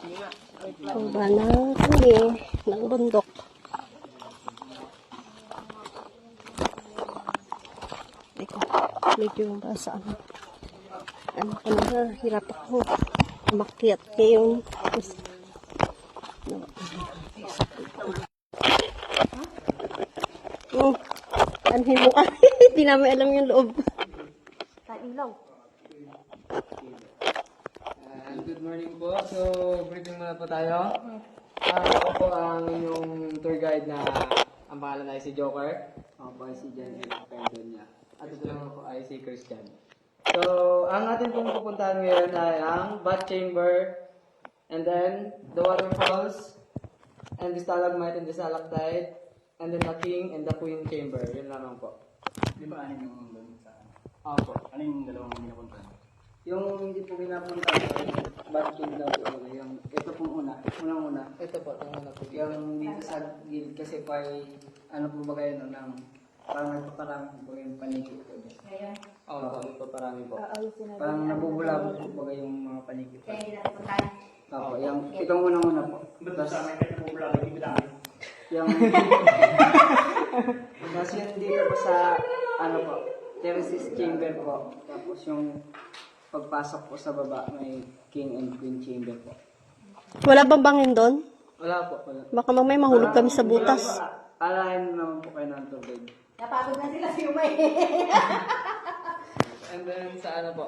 Baba na kami ng bundok. Ito, medyo basa ano ko na, hirap ako umakyat ngayon. Anhin mo ka. Hindi namin alam yung loob. Ilaw. Good morning po. So, briefing muna po tayo. Ako po ang inyong tour guide na ang pangalan ay si Joker. Ako po ay si Jen niya. At ito naman po ay si Christian. So, ang ating pong pupuntahan ngayon ay ang bath chamber, and then the waterfalls, and the stalagmite and the stalactite, and then the king and the queen chamber. Yun lamang po. Di ba anin yung doon sa... Opo. Ano yung dalawang pinapunta? Yung hindi po pinapunta ay bath chamber po. Yung, ito pong unang-una. Ito po, itong una po. Yung dito sa gilid kasi po ay, ano po ba kayo no, ng parang nagpaparami po yung panikit po. Ngayon? Oo, nagpaparami po. Ayusin natin. Parang nabubulabog po ba yung mga panikit po. Kaya hindi natin puntahan. Opo, yung itong unang-una po. Ba't sa amin kayo nabubulabog yung dami? Yung, tapos yun dito po sa, ano po, terraces chamber po. Tapos yung pagpasok po sa baba, may king and queen chamber po. Wala bang bangin doon? Wala po, wala. Baka mamaya mahulog kami sa butas. Alahin naman po kayo ng tubig. Napagod na sila si Umay. And then sa ano po?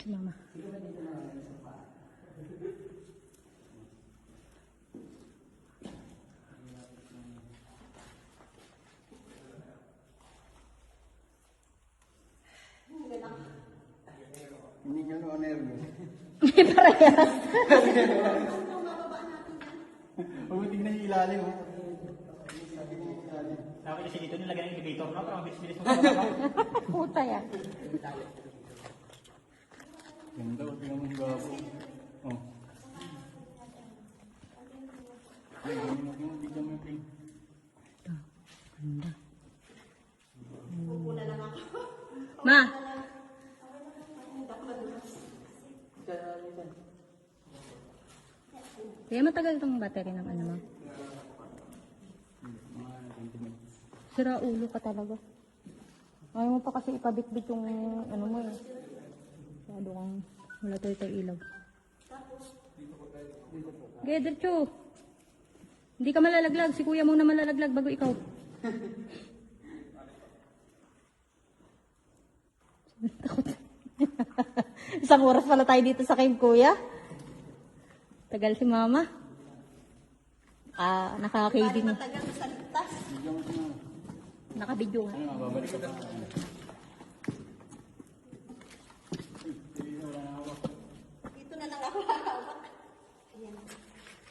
Mama. Hindi nyo no nervous. Parehas. Huwag tingnan yung ilalim. Sabi kasi dito nilagay ng elevator, no? Parang bilis-bilis mo. Puta yan. Ganda, huwag tingnan mo yung gabo. Oh. Ay, ganyan mo yung video mo yung thing. Ma. Kaya matagal itong battery ng ano mo. Sira ulo ka talaga. Ayaw mo pa kasi ipabit-bit yung ano mo eh. Masyado kang wala tayo ilaw. Gaya, diretso. Hindi ka malalaglag. Si kuya muna malalaglag bago ikaw. Takot. Isang oras pala tayo dito sa cave, kuya. Tagal si mama. Naka-cave din. Matagal sa ligtas. Naka-video nga. Ano, babalik ka pa. Dito na lang ako hawak.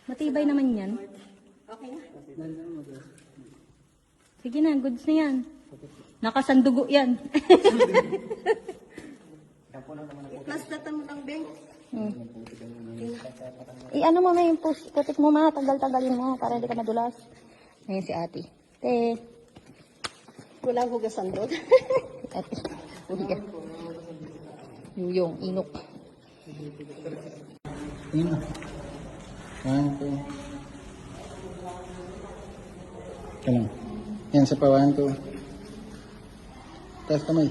Matibay naman yan. Okay na. Sige na, goods na yan. Nakasandugo yan. Plus data mo lang, Beng. Ano mo may putik mo ma, tagal-tagalin mo para hindi ka madulas. Ngayon si ate. Walang hugasan doon. Ate. Huligan. Yung inok. Yun na. One, two. Ika lang. Yan sa pa, one, two. Taas kamay.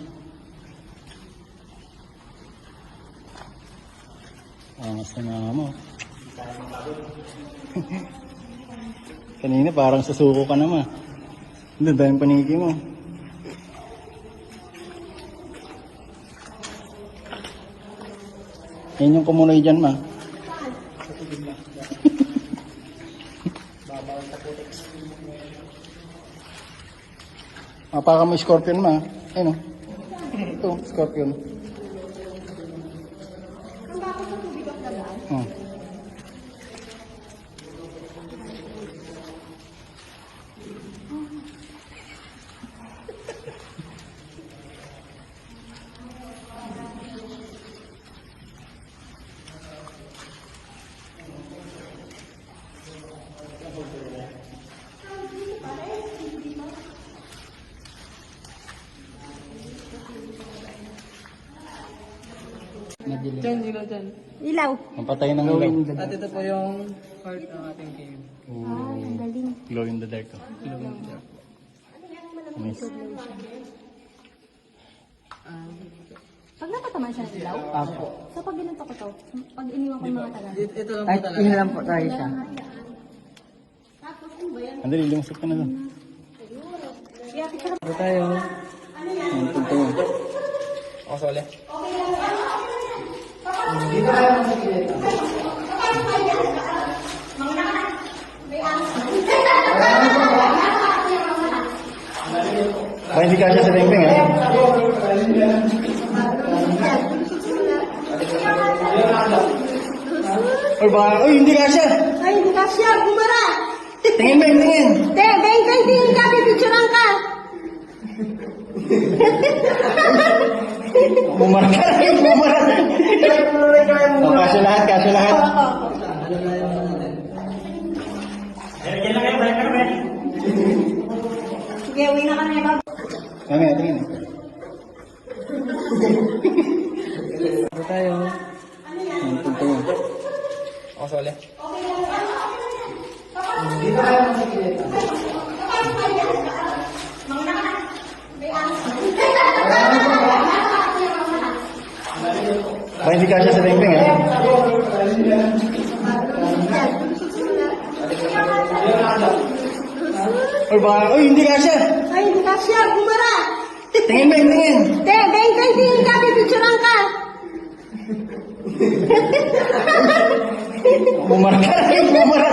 Angas na nga mo. Kanina parang sasuko ka naman. Hindi, dahil paniki mo. Yan yung kumunoy dyan, ma. Mapaka mo yung scorpion, ma. Ayun, o. Ito, scorpion. Oh. Diyan, dyan. Ilaw. Pampatay ng ilaw. At ito po yung heart ng ating cave. Ah, ang galing. Glow in the dark. Nice. Pag napataman siya ng ilaw? Apo. So pag ginanto ko to, pag iniwan ko yung mga taga. Ito lang po talaga. Lang po tayo siya. Andali, lumusok ka na doon. Ito tayo. Ang tugtog. Ako sole. Ay, hindi ka siya sa ping-ping, eh. Oy, baka, oy, hindi ka siya. Ay, hindi ka siya. Bumara. Tingin, Beng, tingin. Te, beng, tingin ka. Pipicturean ka. Bumara ka rin, bumara. Oh, kasya lahat, kasya lahat. Sige, uwi na kami. Mamaya, tingin. Ito tayo. Ang tugtog. Ako sole. Ay, hindi ka siya sa ping-ping, eh. Oy, baka, oy, hindi ka siya. Ay, hindi ka siya. Bumara. Tingin, Beng, tingin. Te, beng, tingin ka. Pipicturean ka. Bumara ka rin, bumara.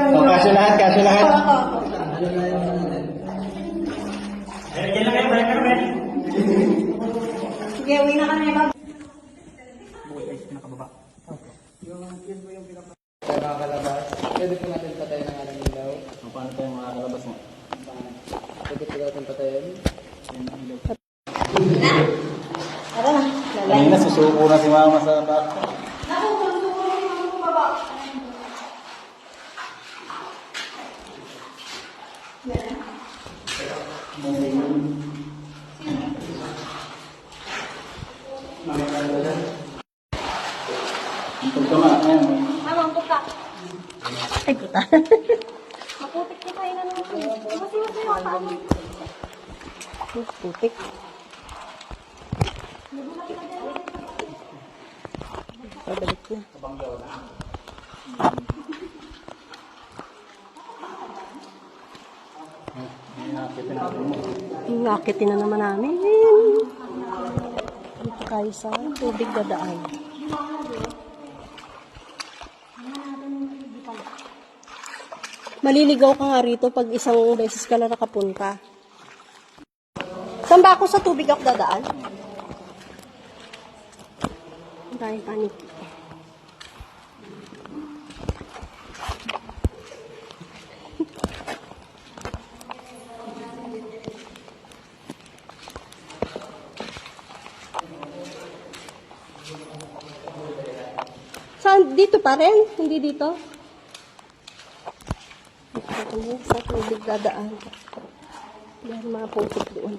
Oh, kasya lahat, kasya lahat. Sige, uwi na kami. Tayo makakalabas. Pwede po natin patayin ang ating ilaw. Paano tayo makakalabas mo? Pwede po natin patayin. Tara na. Kanina, susuko na si mama sa back. Ang pagkama, ayan. Tamang puta. Ay, puta. Maputik ko kayo na naman. Masiwas yung tama. Putik. Pabalik na. Inakitin na naman namin. Dito tayo sa tubig dadaan. Maliligaw ka nga rito pag isang beses ka na nakapunta. Saan ba ako sa tubig ako dadaan? Ang daming panik. Saan? Dito pa rin? Hindi dito? Dito kami sa tubig dadaan. Dahil mga putik doon.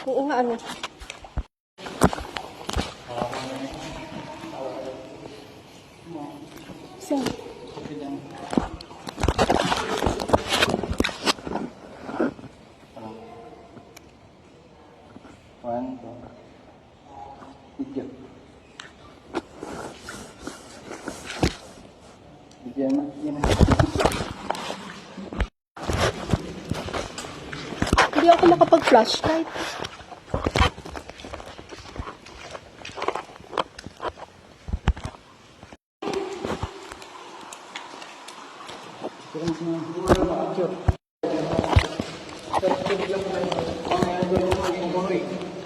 Oo nga, ano. Saan? One, two. Video. Video na. Yan na. Hindi ako makapag-flashlight.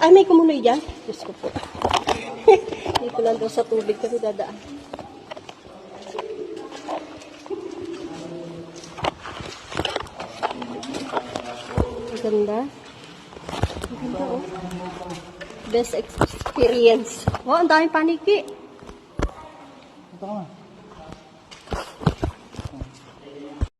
Ay, may kumunoy dyan? Diyos ko po. Dito lang daw sa tubig kami dadaan. Ang ganda. Ang ganda, oh. Best experience. Wow, ang daming paniki. Ito ka na.